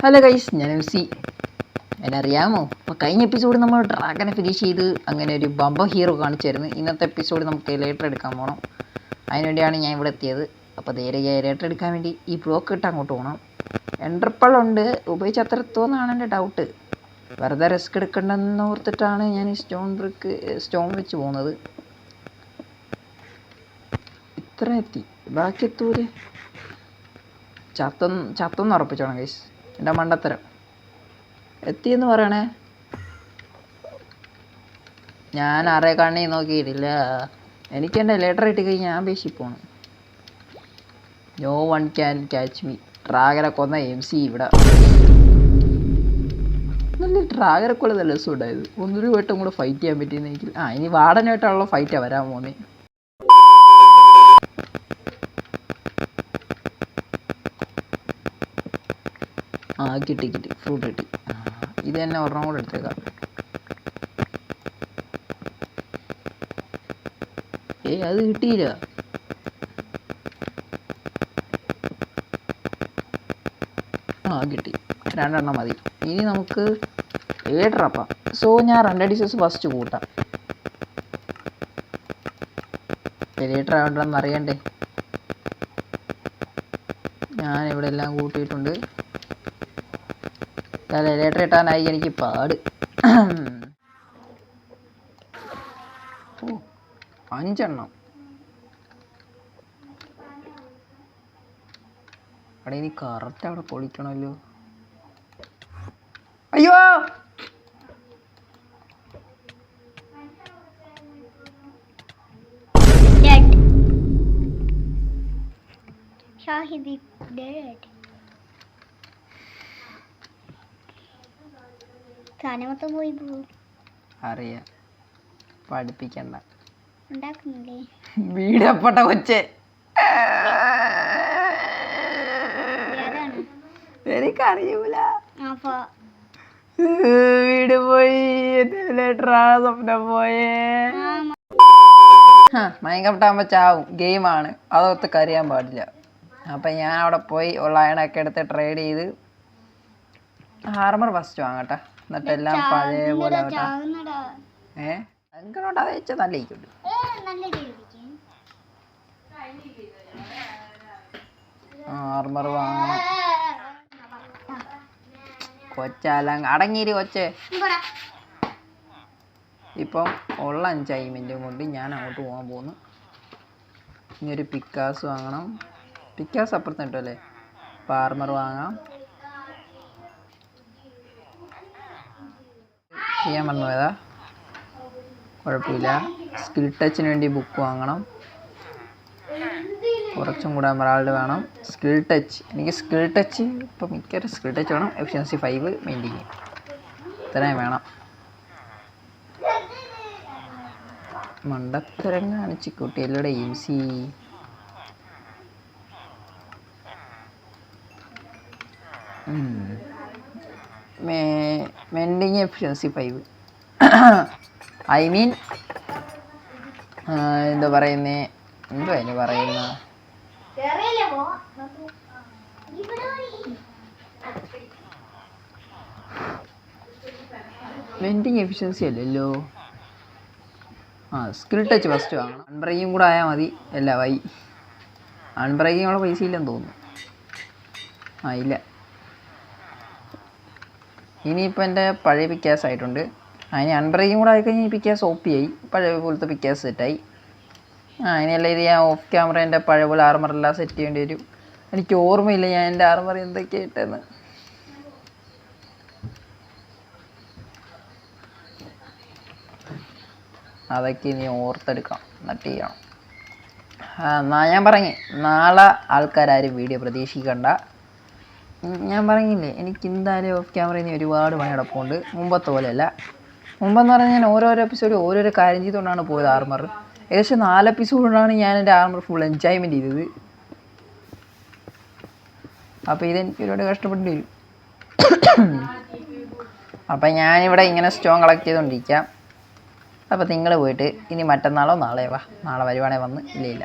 Hello guys, ഞാൻ MC. എന്നെ അറിയാമോ? അപ്പോൾ കഴിഞ്ഞ എപ്പിസോഡ് നമ്മൾ ഡ്രാഗനെ ഫിനിഷ് ചെയ്ത് അങ്ങനെ ഒരു ബമ്പ ഹീറോ കാണിച്ചായിരുന്നു. ഇന്നത്തെ എപ്പിസോഡ് നമുക്ക് ലേറ്റർ എടുക്കാൻ പോകണം. അതിനുവേണ്ടിയാണ് ഞാൻ ഇവിടെ എത്തിയത്. അപ്പോൾ നേരെ ലേറ്റർ എടുക്കാൻ വേണ്ടി ഈ ബ്ലോക്ക് ഇട്ട് അങ്ങോട്ട് പോകണം. എൻട്രപ്പളുണ്ട്, ഉപയോഗിച്ച് അത്ര എത്തുമെന്നാണ് എൻ്റെ ഡൗട്ട്. വെറുതെ റിസ്ക് എടുക്കണ്ടെന്ന് ഓർത്തിട്ടാണ് ഞാൻ ഈ സ്റ്റോൺ വെച്ച് പോകുന്നത്. ഇത്ര എത്തി, ബാക്കി എത്തൂര്. ചത്തൊന്ന് ഉറപ്പിച്ചോണം ഗൈസ്, എൻ്റെ മണ്ടത്തരം. എത്തിയെന്ന് പറയണേ. ഞാൻ ആരെ കണ്ണി നോക്കിയിട്ടില്ല. എനിക്ക് എൻ്റെ ലെറ്റർ ഇട്ട് കഴിഞ്ഞ് ഞാൻ പേശി പോണം. No one can catch me. ഡ്രാഗനെ കൊന്ന MC ഇവിടെ. നല്ല ഡ്രാഗനെ കൊള്ള നല്ല രസം ഉണ്ടായത്. ഒന്നൊരു വട്ടം കൂടെ ഫൈറ്റ് ചെയ്യാൻ പറ്റിയെന്നെങ്കിൽ. ഇനി വാർഡനായിട്ടുള്ള ഫൈറ്റാണ് വരാൻ പോകുന്നത്. കിട്ടി ഫ്രൂട്ട് കിട്ടി. ഇത് തന്നെ ഒരെണ്ണം കൂടെ എടുത്തേക്കാം. അത് കിട്ടിയില്ല. കിട്ടി, 2 എണ്ണം മതി. ഇനി നമുക്ക് 7 ട്രാപ്പാം. സോ ഞാൻ 2 ഡിസസ് ഫസ്റ്റ് കൂട്ടാം. ലേറ്റർ ആവണ്ടെന്ന് അറിയണ്ടേ. ഞാനിവിടെ എല്ലാം കൂട്ടിയിട്ടുണ്ട്. ലേറ്റർ ഇട്ടാനായി എനിക്ക് പാട്. 5 എണ്ണം. അവിടെ ഇനി കറക്റ്റ് അവിടെ പൊളിക്കണമല്ലോ. അയ്യോ, അറിയാം, പഠിപ്പിക്കണ്ട. വീടപ്പെട്ട കൊച്ചെ, എനിക്കറിയൂല. വീട് പോയി, സ്വപ്നം പോയേ. മയങ്കപ്പെട്ടാകുമ്പോ ചാവും. ഗെയിമാണ്, അതൊത്ത് കറിയാൻ പാടില്ല. അപ്പം ഞാൻ അവിടെ പോയി ഉള്ള അയണൊക്കെ എടുത്ത് ട്രേഡ് ചെയ്ത് ഹാർമർ ഫസ്റ്റ് വാങ്ങട്ടെ. എന്നിട്ടെല്ലാം പഴയ പോലെ ആവട്ടെ. അങ്ങനോട്ട് അത് വെച്ചാൽ നല്ല ഇരിക്കുന്നുണ്ട്. ആർമർ വാങ്ങണം. കൊച്ചാല അടങ്ങിയിരി കൊച്ചേ. ഇപ്പം ഉള്ള 5 അയിമെൻറ്റും കൊണ്ട് ഞാൻ അങ്ങോട്ട് പോകാൻ പോകുന്നു. ഇനി ഒരു പിക്കാസ് വാങ്ങണം. പിക്കാസ് അപ്പുറത്ത് കിട്ടുമല്ലേ. അപ്പം ആർമർ വാങ്ങാം. ചെയ്യാൻ പറഞ്ഞു പോയതാ, കുഴപ്പമില്ല. സ്കിൽ ടച്ചിന് വേണ്ടി ബുക്ക് വാങ്ങണം. കുറച്ചും കൂടെ എമറാൾഡ് വേണം. സ്കിൽ ടച്ച്, എനിക്ക് സ്കിൽ ടച്ച് ഇപ്പം മിക്കവാറും സ്കിൽ ടച്ച് വേണം. എഫിഷ്യൻസി 5 മെയിൻറ്റെയിൻ ചെയ്യും. ഇത്രയും വേണം. മണ്ടത്തരം കാണിച്ച് കുട്ടികളുടെ MC. Mending efficiency 5. I mean എന്താ പറയുന്നേ, എന്തോ അതിന് പറയുന്ന, മെൻഡിങ് എഫിഷ്യൻസി അല്ലല്ലോ. സ്കിൽ ടച്ച് ഫസ്റ്റ് വാങ്ങണം. അൺബ്രേക്കിങ് കൂടെ ആയാൽ മതി. എല്ലാമായി. അൺബ്രേക്കിങ്ങുള്ള പൈസ ഇല്ലെന്ന് തോന്നുന്നു. ഇല്ല. ഇനിയിപ്പോൾ എൻ്റെ പഴയ പിക്കാസ് ആയിട്ടുണ്ട്. അതിന് അൺബ്രേക്കിങ് കൂടെ ആയിക്കഴിഞ്ഞാൽ ഈ പിക്കാസ് OP ആയി. പഴയ പോലത്തെ പിക്കാസ് സെറ്റായി. അതിനെല്ലാം ഇത് ഞാൻ ഓഫ് ക്യാമറ എൻ്റെ പഴയ പോലെ ആർമറെല്ലാം സെറ്റ് ചെയ്യേണ്ടി വരും. എനിക്ക് ഓർമ്മയില്ല ഞാൻ എൻ്റെ ആർമർ എന്തൊക്കെയാണ് ഇട്ടെന്ന്. അതൊക്കെ ഇനി ഓർത്തെടുക്കണം, എന്നിട്ട് ചെയ്യണം. ഞാൻ പറഞ്ഞു, നാളെ ആൾക്കാരും വീഡിയോ പ്രതീക്ഷിക്കണ്ട. ഞാൻ പറഞ്ഞില്ലേ, എനിക്ക് എന്തായാലും ഓഫ് ക്യാമറയിൽ നിന്ന് ഒരുപാട് പണി കിടപ്പുണ്ട്. മുമ്പത്തെ പോലെയല്ല. മുമ്പെന്ന് പറഞ്ഞാൽ ഞാൻ ഓരോരോ എപ്പിസോഡ് ഓരോരോ കാര്യം ചെയ്തുകൊണ്ടാണ് പോയത്. ആർമർ ഏകദേശം 4 എപ്പിസോഡുകൊണ്ടാണ് ഞാൻ എൻ്റെ ആർമർ ഫുൾ എൻജോയ്മെൻറ്റ് ചെയ്തത്. അപ്പോൾ ഇതെനിക്ക് ഒരുപാട് കഷ്ടപ്പെട്ട് വരും. അപ്പം ഞാനിവിടെ ഇങ്ങനെ സ്റ്റോൺ കളക്ട് ചെയ്തുകൊണ്ടിരിക്കാം. അപ്പോൾ നിങ്ങൾ പോയിട്ട് ഇനി മറ്റന്നാളോ നാളെയോ നാളെ വരുവാണെങ്കിൽ വന്ന്. ഇല്ല